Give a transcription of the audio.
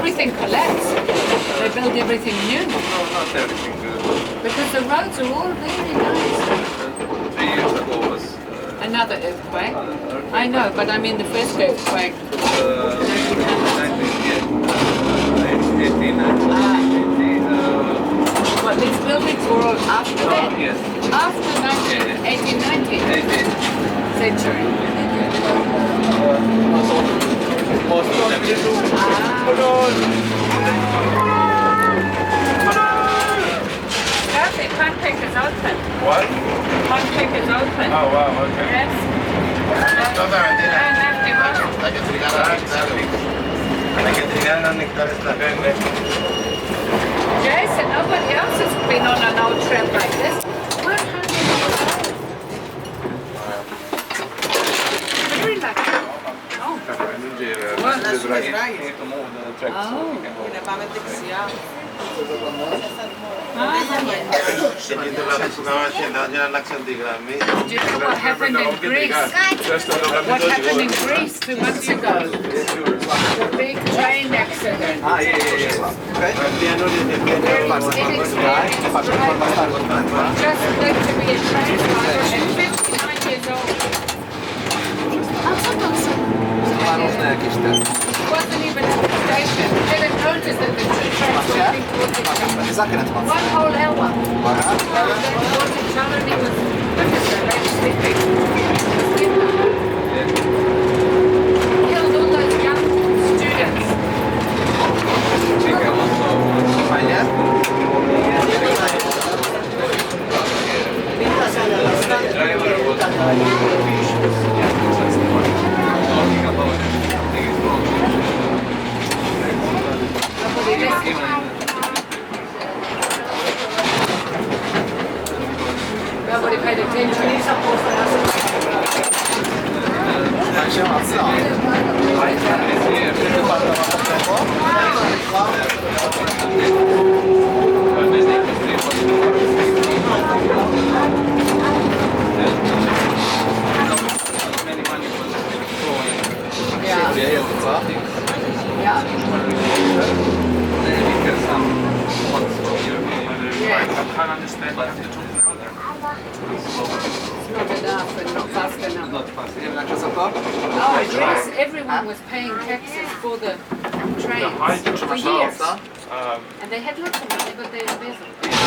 everything collapsed. They built everything new. No, not everything. Because the roads are all very nice. 3 years ago was Another earthquake. I know, but I mean the first earthquake. 18. But these buildings were all after that? Yes. After 1890 century. Most of them. Perfect, pancake is open. What? Pancake is open. Oh wow, okay. Yes. Jason, nobody else has been on an old tram like this. 100 years old. Very lucky. Oh. Do you know what happened in Greece? What happened in Greece 2 months ago? The big train accident. Just lived to be a train driver at 59 years old. Wasn't even at the station. Didn't notice that the trains were moving towards each other. 1 whole hour. Then towards each other and he was sleeping. Killed all those young students. Nobody paid attention. Oh yes, everyone was paying taxes for the trains for years. And they had lots of money, but they embezzled.